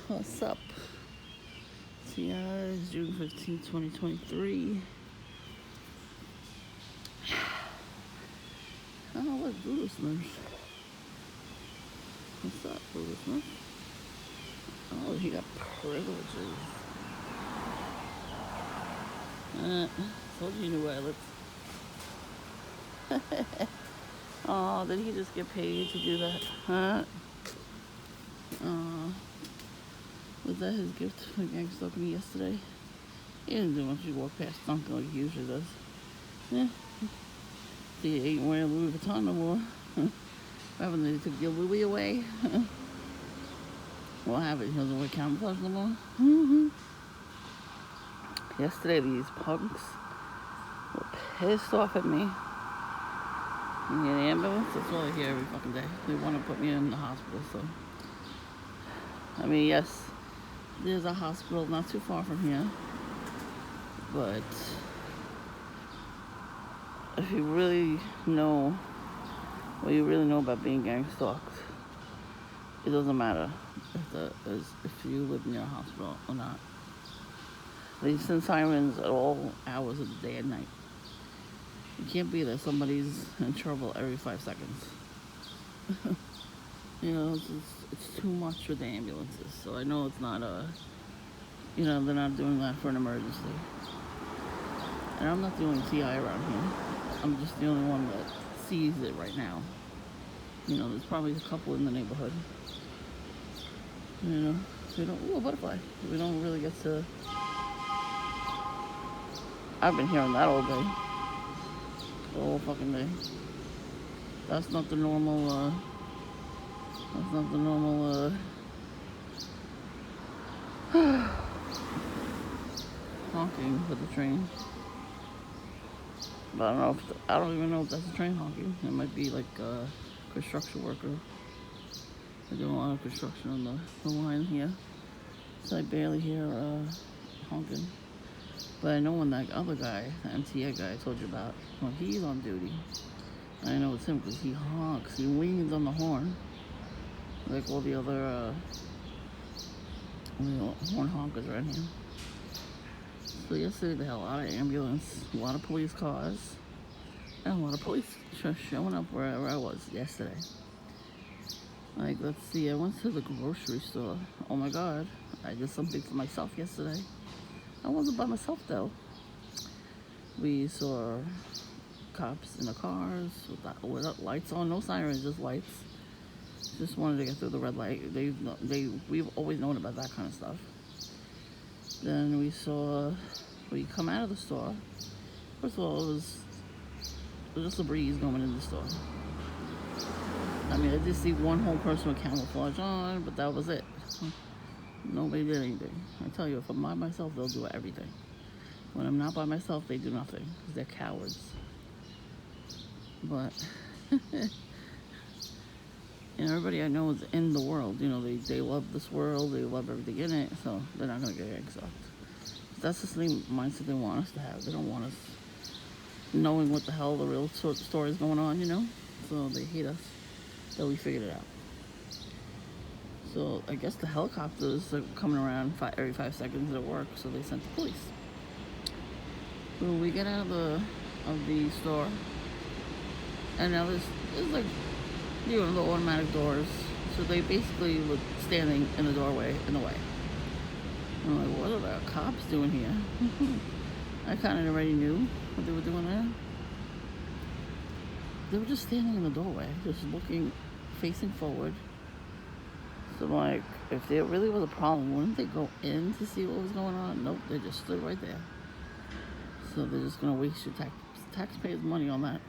What's up? So yeah, it's June 15th, 2023. Oh, what's blue listeners? What's up, blue listeners? Oh, he got privileges. Told you knew where I lived. Oh, did he just get paid to do that? Huh? Was that his gift for gang stalking me yesterday? He didn't do much. He walked past Stalking like he usually does. Yeah. See, he ain't wearing Louis Vuitton no more. What happened? They took your Louis away? What happened? He doesn't wear camouflage no more? Mm-hmm. Yesterday, these punks were pissed off at me. In the ambulance, that's all I hear every fucking day. They want to put me in the hospital, so. I mean, yes, there's a hospital not too far from here. But if you really know what you really know about being gang stalked, it doesn't matter if you live near a hospital or not. They send sirens at all hours of the day and night. You can't be there. Somebody's in trouble every 5 seconds. You know, it's too much for the ambulances. So I know it's not they're not doing that for an emergency. And I'm not the only TI around here. I'm just the only one that sees it right now. You know, there's probably a couple in the neighborhood. You know, we don't. Ooh, a butterfly. We don't really get to. I've been hearing that all day. The whole fucking day. That's not the normal. That's not the normal. Honking for the train. But I don't even know if that's a train honking. It might be like a construction worker. They're doing a lot of construction on the line here. So I barely hear honking. But I know when that other guy, the MTA guy I told you about, when he's on duty, I know it's him because he honks, he leans on the horn. Like all the other horn honkers around here. So yesterday they had a lot of ambulance, a lot of police cars, and a lot of police showing up wherever I was yesterday. Like, let's see, I went to the grocery store. Oh my god, I did something for myself yesterday. I wasn't by myself though. We saw cops in the cars with lights on, no sirens, just lights. Just wanted to get through the red light. We've always known about that kind of stuff. Then we come out of the store. First of all, it was just a breeze going in the store. I mean, I did see one whole person with camouflage on, but that was it. Nobody did anything. I tell you, if I'm by myself, they'll do everything. When I'm not by myself, they do nothing because they're cowards. But everybody I know is in the world. You know, they love this world. They love everything in it. So they're not gonna get exhausted. That's the same mindset they want us to have. They don't want us knowing what the hell the real story is going on. You know, so they hate us that we figured it out. So I guess the helicopters are coming around every 5 seconds at work, so they sent the police. So we get out of the store, and now there's like, the automatic doors. So they basically were standing in the doorway in the way. I'm like, what are the cops doing here? I kind of already knew what they were doing there. They were just standing in the doorway, just looking, facing forward. So I'm like, if there really was a problem, wouldn't they go in to see what was going on? Nope, they just stood right there. So they're just gonna waste your taxpayers' money on that.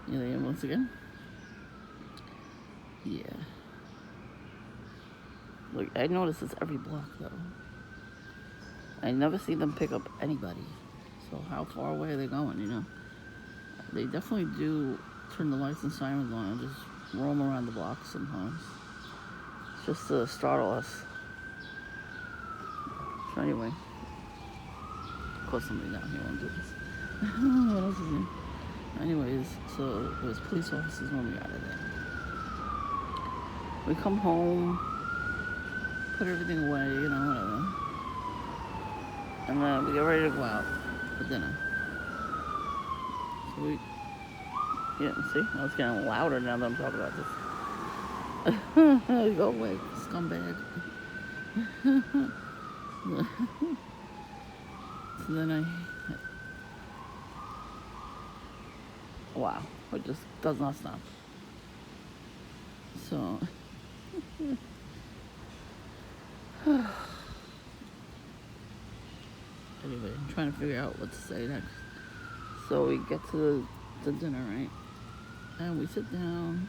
You know, once again. Yeah. Look, I notice it's every block though. I never see them pick up anybody. So how far away are they going, you know? They definitely do turn the lights and sirens on and just roam around the block sometimes. Just to startle us. So anyway. Of course somebody down here won't do this. What else is new? Anyways, so there was police officers when we got out of there. We come home, put everything away, you know, whatever. And then we get ready to go out for dinner. So we, yeah, see, I was getting louder now that I'm talking about this. Go away, scumbag. So then wow, it just does not stop. So, anyway, I'm trying to figure out what to say next. So we get to the dinner, right? And we sit down.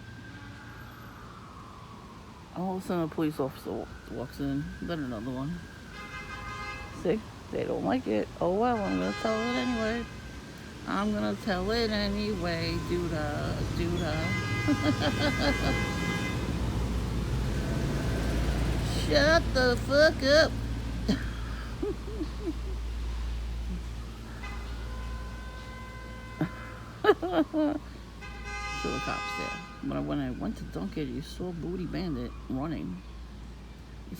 All of a sudden, a police officer walks in. Then another one. See? They don't like it. Oh well, I'm gonna tell it anyway. I'm gonna tell it anyway. Doo-da, doo-da. Shut the fuck up. So the cops there. But when I went to dunk it, you saw Booty Bandit running.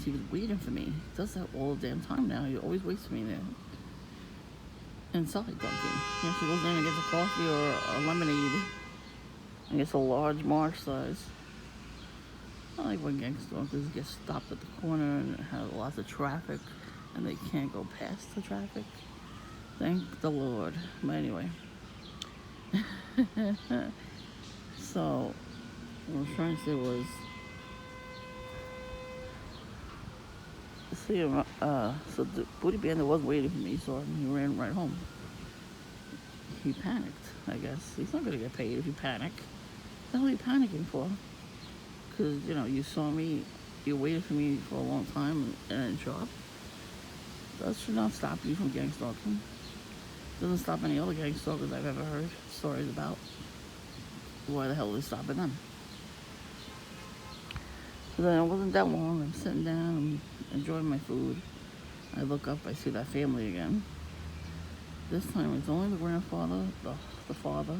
He was waiting for me. He does that all the damn time now. He always waits for me there. Inside dunking. He actually goes in and gets a coffee or a lemonade. And gets a large March size. I like when gangsters get stopped at the corner and have lots of traffic and they can't go past the traffic. Thank the Lord. But anyway. So, what I was trying to say was, see, so the Booty Bandit was waiting for me, so he ran right home. He panicked, I guess. He's not gonna get paid if you panic. What the hell are you panicking for? Because, you know, you saw me, you waited for me for a long time and didn't show up. That should not stop you from gang stalking. Doesn't stop any other gang stalkers I've ever heard stories about. Why the hell are they stopping them? So then it wasn't that long. I'm sitting down, I'm enjoying my food. I look up, I see that family again. This time it's only the grandfather, the father,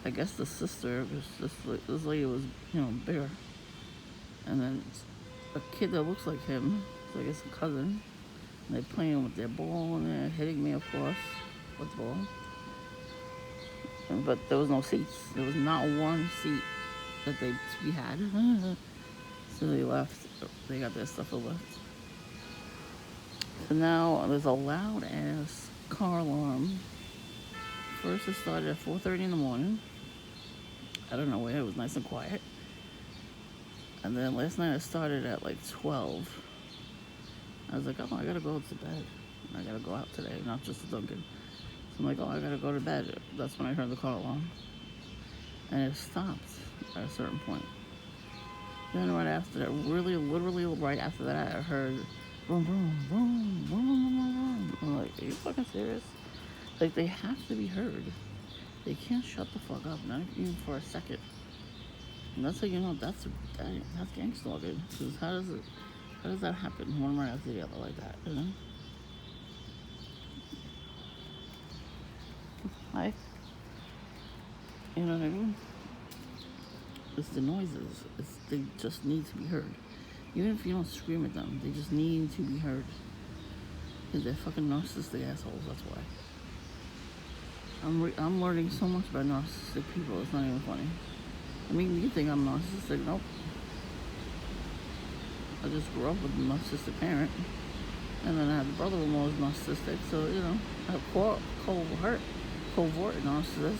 I guess the sister, because this lady was, you know, bigger. And then a kid that looks like him, so I guess a cousin. And they're playing with their ball and they're hitting me, of course, with the ball. But there was no seats. There was not one seat that we had. So they left. They got their stuff and left. So now there's a loud ass car alarm. First it started at 4:30 in the morning. I don't know where. It was nice and quiet. And then last night it started at like 12. I was like, oh, I gotta go to bed. I gotta go out today, not just to Dunkin'. So I'm like, oh, I gotta go to bed. That's when I heard the car alarm. And it stopped at a certain point. Then right after that, literally right after that, I heard boom, boom, boom, boom, boom, boom. I'm like, are you fucking serious? Like, they have to be heard. They can't shut the fuck up, not even for a second. And that's how you know that's gang stalking. Because how does that happen one right after the other like that, you know? Hi. You know what I mean? It's the noises. They just need to be heard. Even if you don't scream at them, they just need to be heard. Because they're fucking narcissistic assholes, that's why. I'm learning so much about narcissistic people, it's not even funny. I mean, you think I'm narcissistic? Nope. I just grew up with a narcissistic parent. And then I had a brother-in-law who's narcissistic, so, you know, I have covert narcissists.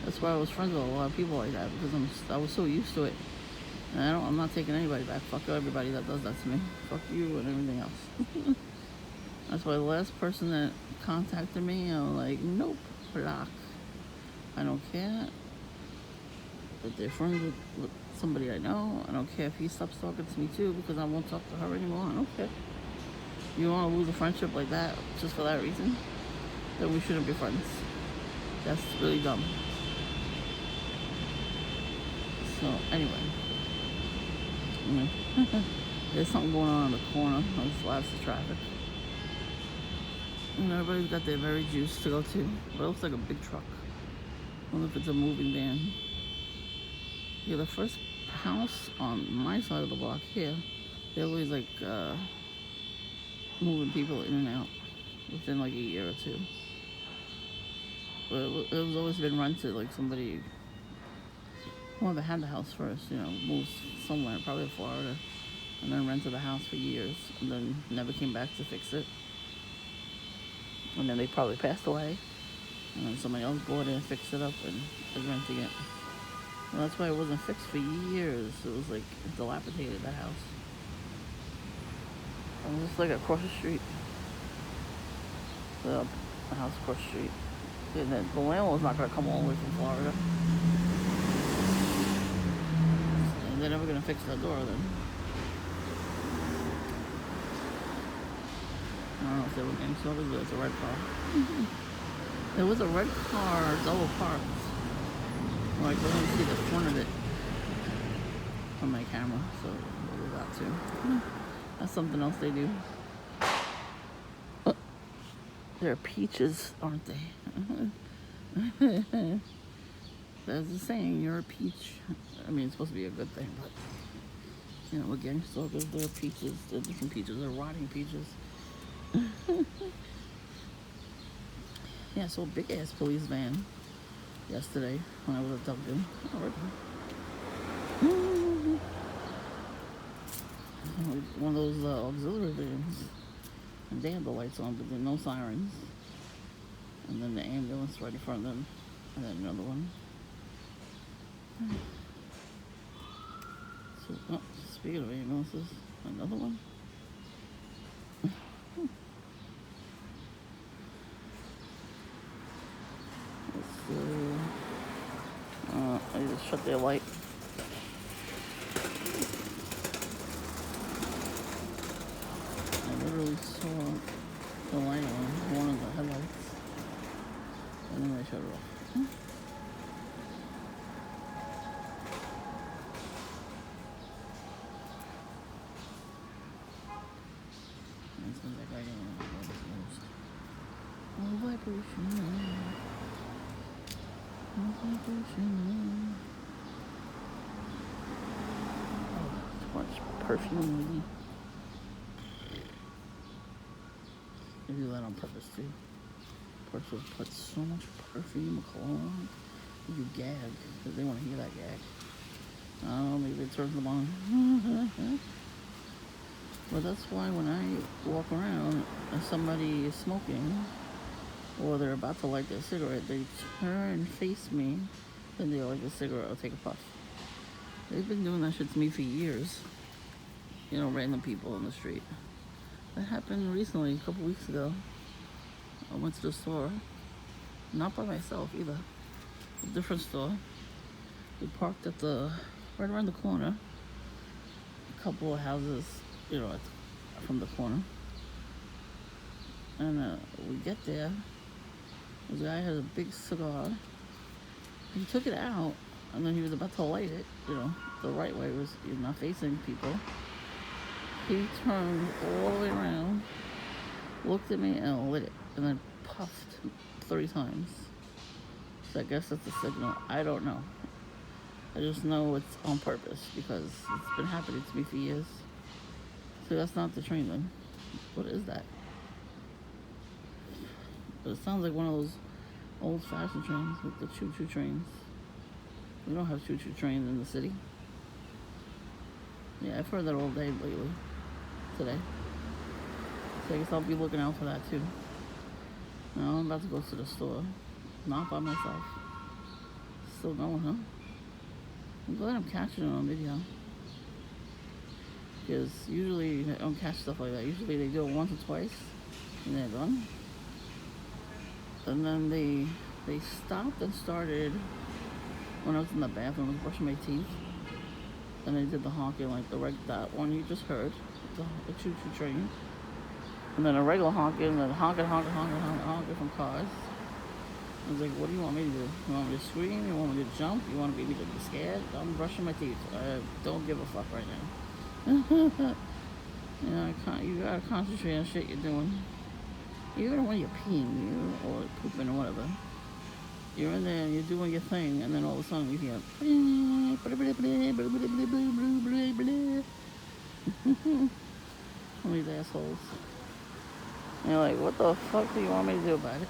That's why I was friends with a lot of people like that, because I was so used to it. And I'm not taking anybody back. Fuck everybody that does that to me. Fuck you and everything else. That's why the last person that contacted me, I'm like, nope, block. I don't care that they're friends with somebody I know. I don't care if he stops talking to me too, because I won't talk to her anymore. I don't care. You want to lose a friendship like that just for that reason? Then we shouldn't be friends. That's really dumb. So anyway, there's something going on in the corner. There's lots of traffic. And everybody's got their very juice to go to. But it looks like a big truck. I wonder if it's a moving van. Yeah, the first house on my side of the block here They're always like moving people in and out within like a year or two. But it was always been rented. Like somebody, whoever had the house first, moved somewhere, probably Florida, and then rented the house for years, and then never came back to fix it. And then they probably passed away, and then somebody else bought it and fixed it up and is renting it. Well, that's why it wasn't fixed for years. It was like dilapidated, that house. It was just like across the street. The house across the street. And then the landlord's not going to come all the way from Florida. And they're never going to fix that door then. I don't know if they were getting sold, but it's a red car. There was a red car double parked. Well, I can only see the front of it on my camera, so we'll do that too. That's something else they do. They're peaches, aren't they? There's a saying, you're a peach. I mean, it's supposed to be a good thing, but again, so they're peaches. They're different peaches. They're rotting peaches. Yeah, so a big ass police van yesterday when I was at Dublin. One of those auxiliary vans. And they had the lights on, but then no sirens. And then the ambulance right in front of them. And then another one. So, speaking of ambulances, another one. I just shut their light. I literally saw the light on one of the headlights, and then they shut it off. And so that guy didn't know what was most. Oh, vibration. Oh, vibration. Oh, too much perfume. They do that on purpose too. Portugal puts so much perfume, cologne, you gag because they want to hear that gag. I don't know, maybe it turns them on. But that's why when I walk around and somebody is smoking or they're about to light their cigarette, they turn and face me, then they light the cigarette or take a puff. They've been doing that shit to me for years. Random people on the street. That happened recently, a couple weeks ago. I went to the store, not by myself either, a different store. We parked at right around the corner, a couple of houses, from the corner. And we get there, the guy had a big cigar. He took it out, and then he was about to light it, the right way, was not facing people. He turned all the way around, looked at me, and lit it, and then puffed 30 times. So I guess that's a signal. I don't know. I just know it's on purpose because it's been happening to me for years. So that's not the train then. What is that? But it sounds like one of those old-fashioned trains with the choo-choo trains. We don't have choo-choo trains in the city. Yeah, I've heard that all day lately. Today. So I guess I'll be looking out for that too. Now I'm about to go to the store. Not by myself. Still going, huh? I'm glad I'm catching it on video. Because usually I don't catch stuff like that. Usually they do it once or twice and they're done. And then they stopped and started when I was in the bathroom, I was brushing my teeth. And they did the honking like that one you just heard, the choo-choo train. And then a regular honking, and then honking from cars. I was like, what do you want me to do? You want me to scream? You want me to jump? You want me to be scared? I'm brushing my teeth. I don't give a fuck right now. You gotta concentrate on shit you're doing. Even when you're peeing or pooping or whatever. You're in there and you're doing your thing, and then all of a sudden you hear Some of these assholes. And you're like, what the fuck do you want me to do about it?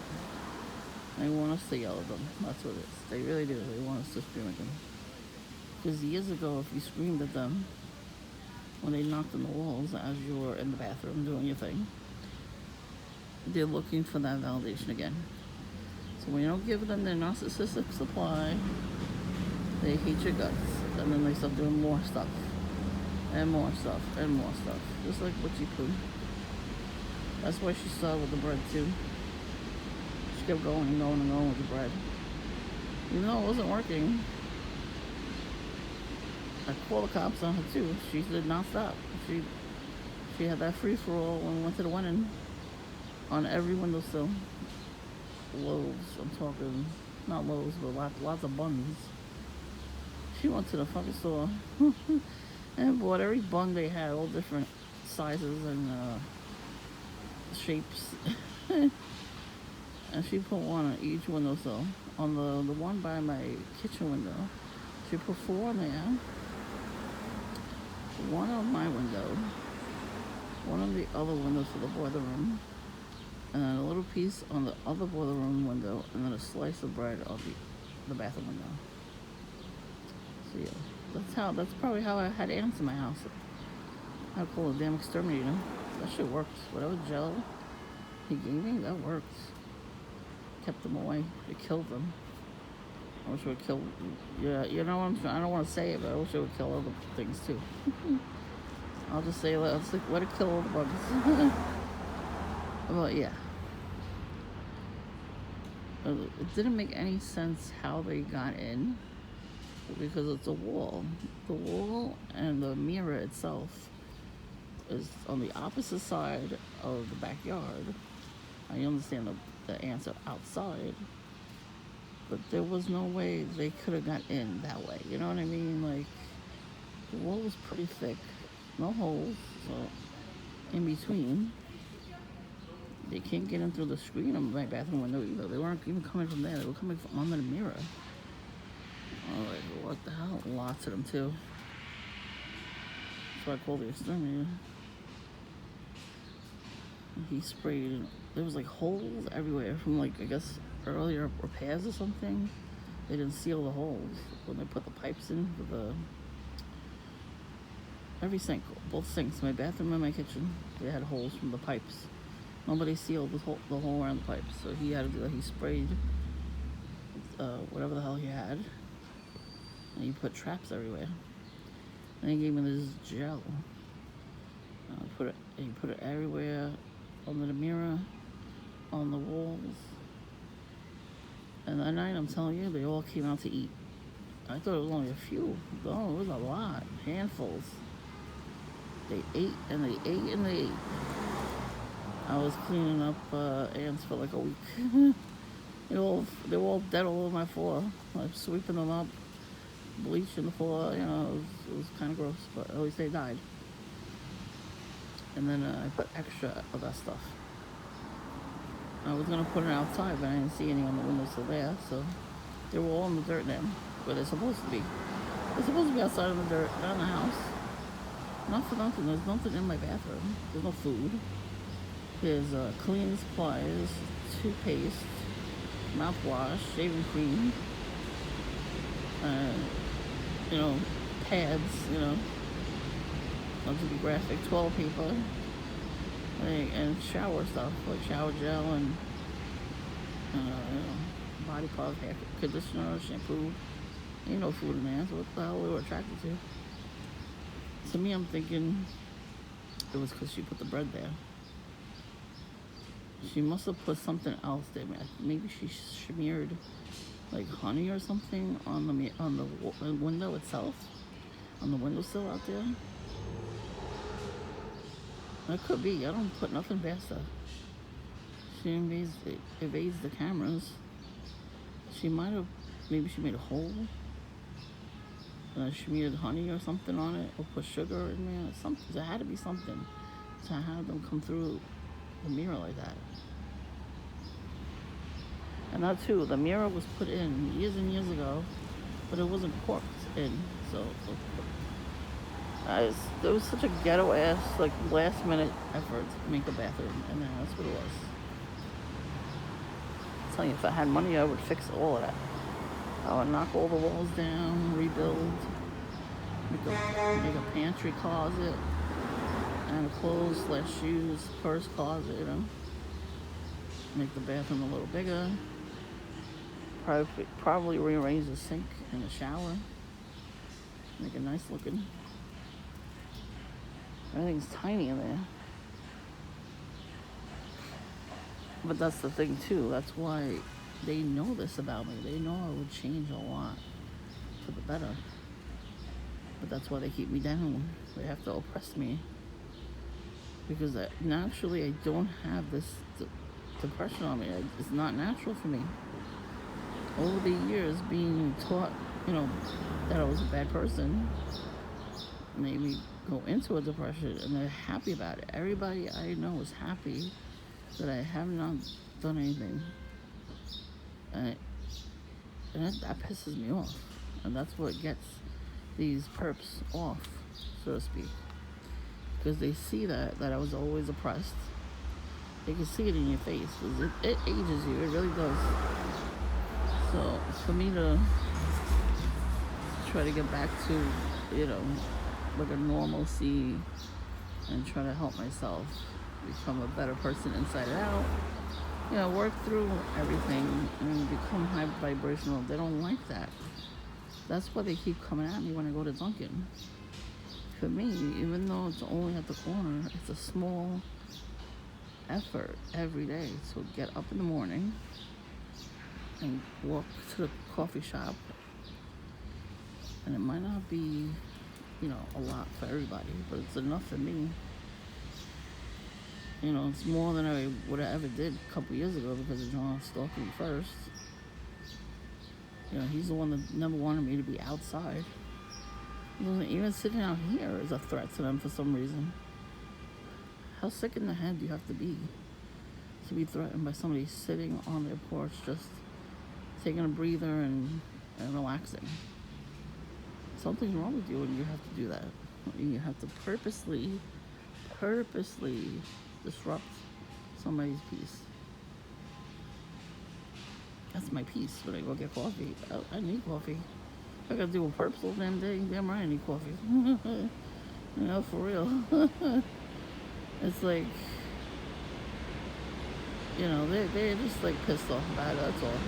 They want us to yell at them. That's what it is. They really do. They want us to scream at them. Because years ago, if you screamed at them when they knocked on the walls as you were in the bathroom doing your thing, they're looking for that validation again. So when you don't give them their narcissistic supply, they hate your guts. And then they start doing more stuff. And more stuff. And more stuff. Just like Witchy Poo. That's why she started with the bread too. She kept going and going and going with the bread. Even though it wasn't working, I called the cops on her too. She did not stop. She had that free for all when we went to the wedding on every windowsill. Loaves, I'm talking, not loaves, but lots of buns. She went to the fucking store and bought every bun they had, all different sizes and shapes. And she put one on each windowsill. On the one by my kitchen window, she put 4 on there. One on my window, one on the other window for the boiler room, and then a little piece on the other boiler room window, and then a slice of bread on the bathroom window. So yeah, that's probably how I had ants in my house. I call a damn exterminator. That shit works. Whatever gel he gave me, that works. Kept them away. It killed them. I wish it would kill. Yeah, you know what I'm saying? I don't want to say it, but I wish it would kill other things too. I'll just say, let's let it kill all the bugs. But yeah, it didn't make any sense how they got in because it's a wall. The wall and the mirror itself is on the opposite side of the backyard. I understand the ants are outside. But there was no way they could have got in that way. You know what I mean? Like, the wall was pretty thick. No holes. So, in between. They can't get in through the screen of my bathroom window either. They weren't even coming from there. They were coming from under the mirror. I was like, what the hell? Lots of them, too. That's why I called the exterminator. He sprayed. There was, like, holes everywhere from, like, I guess earlier repairs or something. They didn't seal the holes when they put the pipes in for the every sink, both sinks, my bathroom and my kitchen. They had holes from the pipes. Nobody sealed the hole around the pipes, so he had to do that. He sprayed whatever the hell he had, and he put traps everywhere. And he gave me this gel. He put it everywhere, under the mirror, on the walls. And that night, I'm telling you, they all came out to eat. I thought it was only a few. No, it was a lot. Handfuls. They ate and they ate and they ate. I was cleaning up ants for like a week. they were all dead all over my floor. I was sweeping them up, bleaching the floor. You know, it was kind of gross, but at least they died. And then I put extra of that stuff. I was gonna put it outside, but I didn't see any on the windowsill there, so they were all in the dirt now, where they're supposed to be. They're supposed to be outside in the dirt, not in the house. Not for nothing. There's nothing in my bathroom. There's no food. There's cleaning supplies, toothpaste, mouthwash, shaving cream, you know, pads, you know, not to be graphic, toilet paper. And shower stuff like shower gel and you know, body powder, hair conditioner, shampoo. Ain't no food in there, so what the hell we were attracted to? To me, I'm thinking it was because she put the bread there. She must have put something else there. Maybe she smeared like honey or something on the window itself, on the windowsill out there. That could be. I don't put nothing past her. She evades the cameras. She might have, maybe she made a hole. She smeared honey or something on it, or put sugar in there. Something. There had to be something to have them come through the mirror like that. And that too, the mirror was put in years and years ago, but it wasn't corked in. So There was such a ghetto ass, like, last minute effort to make a bathroom, and then that's what it was. I'm telling you, if I had money, I would fix all of that. I would knock all the walls down, rebuild, make a pantry closet, and a clothes / shoes purse closet, you know. Make the bathroom a little bigger. Probably rearrange the sink and the shower. Make it nice looking. Everything's tiny in there. But that's the thing too. That's why they know this about me. They know I would change a lot for the better. But that's why they keep me down. They have to oppress me. Because naturally I don't have this depression on me. It's not natural for me. Over the years being taught, that I was a bad person made me go into a depression, and they're happy about it. Everybody I know is happy that I have not done anything. And that pisses me off. And that's what gets these perps off, so to speak. Because they see that I was always oppressed. They can see it in your face. Because it ages you. It really does. So for me to try to get back to, like a normalcy and try to help myself become a better person inside and out, work through everything and become high vibrational. They don't like that. That's why they keep coming at me when I go to Dunkin'. For me, even though it's only at the corner, it's a small effort every day to get up in the morning and walk to the coffee shop. And it might not be, a lot for everybody, but it's enough for me. It's more than I would have ever did a couple years ago because of John Stalking first. He's the one that never wanted me to be outside. Even sitting out here is a threat to them for some reason. How sick in the head do you have to be threatened by somebody sitting on their porch just taking a breather and relaxing? Something's wrong with you when you have to do that. You have to purposely disrupt somebody's peace. That's my peace when I go get coffee. I need coffee. I gotta do a purpose all damn day. Damn right I need coffee. For real. It's like, they're just like pissed off about it, that's all.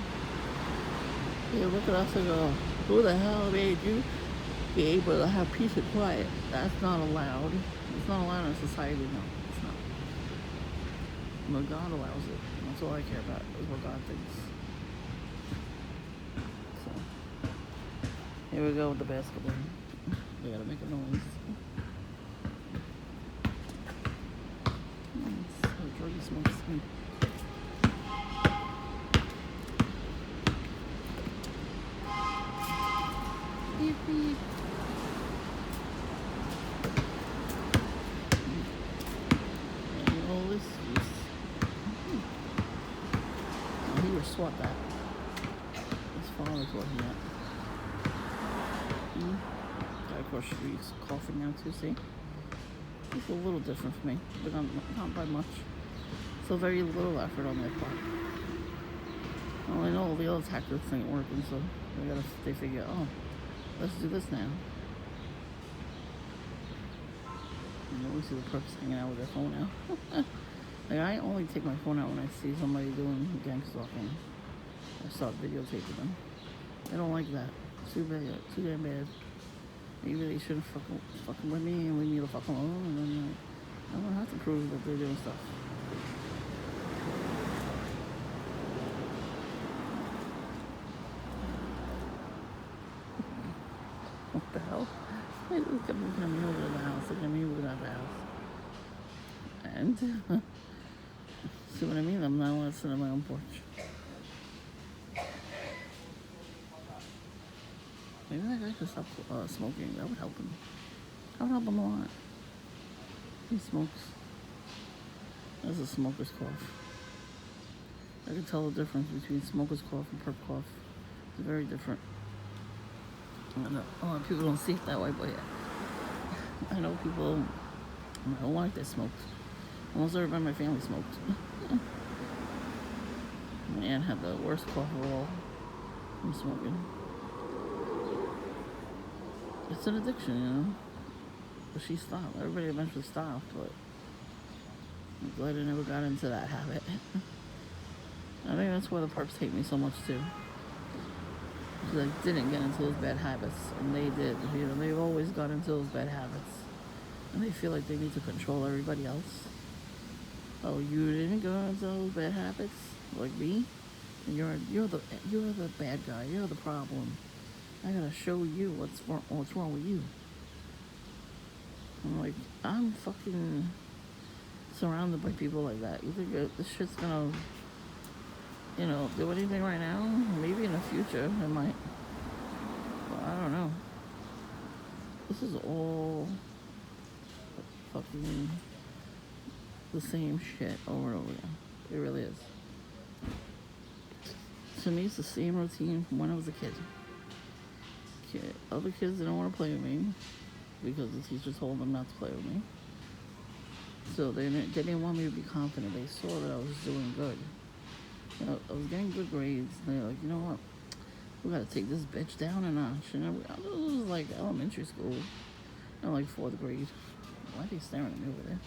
They look at us and go, who the hell made you be able to have peace and quiet? That's not allowed. It's not allowed in society, no. It's not. But God allows it. That's all I care about, is what God thinks. So, here we go with the basketball. They gotta make a noise. So druggy smokes me. Beep, beep. Swat that. His father's working that. Guy across the street's coughing now too, see? It's a little different for me, but not by much. So very little effort on their part. Well, I know the other tactics ain't working, so they figure, let's do this now. You always see the perps hanging out with their phone now. Like, I only take my phone out when I see somebody doing gang stalking. I start videotaping them. They don't like that. It's too bad. Too damn bad. Maybe they shouldn't fucking with me and leave me the fuck alone, and then I don't have to prove that they're doing stuff. What the hell? Hey, look at me coming over to the house. Look at me moving out the house. And see what I mean? I'm not allowed to sit on my own porch. Maybe that guy could stop smoking. That would help him. That would help him a lot. He smokes. That's a smoker's cough. I can tell the difference between smoker's cough and perp cough. It's very different. A lot of people don't see it that way, but yeah. I know people I don't like that smoked. Almost everybody in my family smoked. My aunt had the worst cough of all from smoking. It's an addiction, you know. But she stopped. Everybody eventually stopped, but I'm glad I never got into that habit. I think that's why the perps hate me so much too. Because I didn't get into those bad habits, and they did. You know, they've always got into those bad habits, and they feel like they need to control everybody else. Oh, you didn't go into those bad habits like me? And you're the bad guy. You're the problem. I gotta show you what's wrong with you. I'm like, I'm fucking surrounded by people like that. You think this shit's gonna, you know, do anything right now? Maybe in the future it might. But I don't know. This is all fucking the same shit over and over again. It really is. To me, it's the same routine from when I was a kid. Other kids didn't want to play with me because the teacher told them not to play with me. So they didn't want me to be confident. They saw that I was doing good. You know, I was getting good grades. And they're like, you know what? We gotta take this bitch down a notch. And it was like elementary school. I'm like 4th grade. Why are they staring at me over there?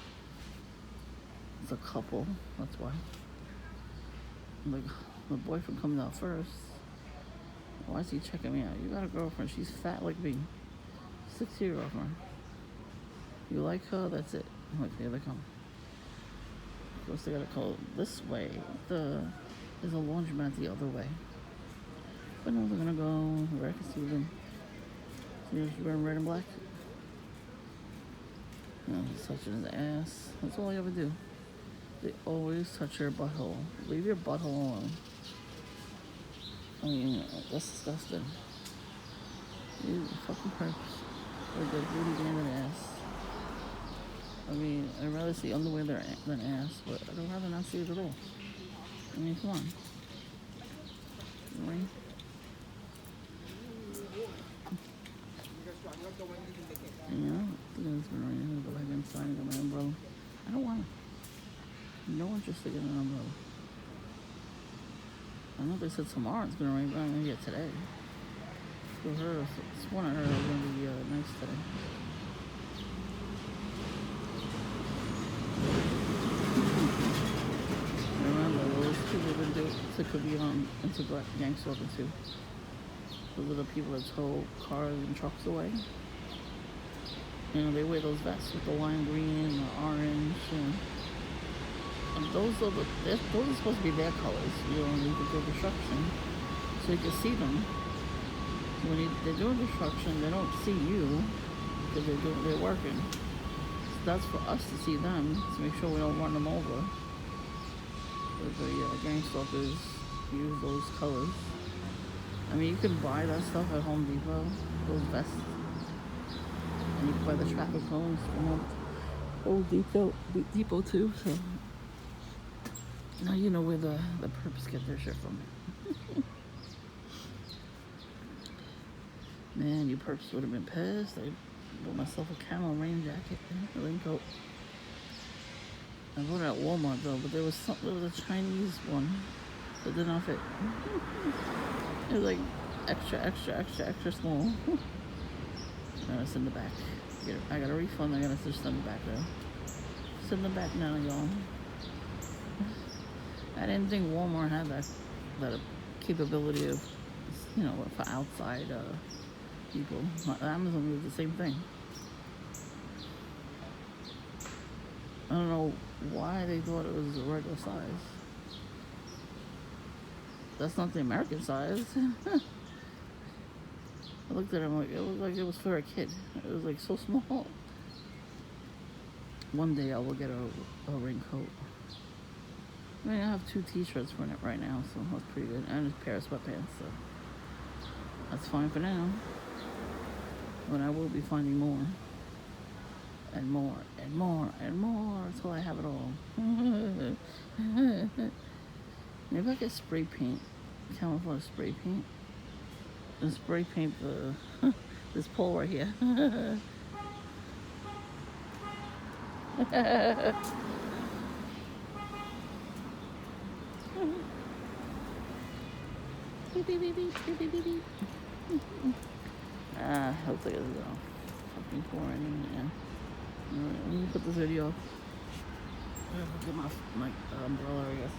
It's a couple. That's why. Like, the boyfriend comes out first. Why is he checking me out? You got a girlfriend. She's fat like me. 6-year girlfriend. You like her? That's it. I'm like, here they come. Of course, they gotta go this way. There's a laundromat the other way. But no, they're gonna go where I can see them. See if she's wearing red and black. No, he's touching his ass. That's all I ever do. They always touch your butthole. Leave your butthole alone. I mean, that's disgusting. You fucking perps. Like their booty banded ass. I mean, I'd rather see underwear than ass, but I'd rather not see it at all. I mean, come on. Right? You know, it's been raining. I'm gonna go back inside and get my umbrella. I don't want to. No interest in getting an umbrella. I know they said tomorrow it's gonna rain, but I'm gonna get today. For her, it's one of her is gonna be nice today. Remember, those people that could be into gang stalking too. Those are the people that tow cars and trucks away. You know, they wear those vests with the lime green and the orange, and those are supposed to be their colors. You know, you could do construction, so you can see them. When they're doing construction, they don't see you because they're working. So that's for us to see them to make sure we don't run them over. The gang stalkers use those colors. I mean, you can buy that stuff at Home Depot, those vests. And you can buy the traffic cones from Home Depot too. So now you know where the perps get their shit from. Man, you perps would have been pissed. I bought myself a camel rain jacket, a raincoat. I bought it at Walmart though, but there was a Chinese one that did not fit. It was like extra small. No, it's in the back. I got a refund. I gotta just send it back though. Send it back now, y'all. I didn't think Walmart had that capability of, you know, for outside people. Amazon did the same thing. I don't know why they thought it was a regular size. That's not the American size. I looked at it, I'm like, it looked like it was for a kid. It was like so small. One day I will get a raincoat. I mean, I have 2 t-shirts for it right now, so that's pretty good. And a pair of sweatpants, so that's fine for now. But I will be finding more. And more, and more, and more, until I have it all. Maybe I get spray paint. Camouflage spray paint. And spray paint this pole right here. Beep, beep, beep, beep, beep, beep, beep, beep. Looks like it's fucking pouring in here. Alright, let me put this video. Get my umbrella, I guess.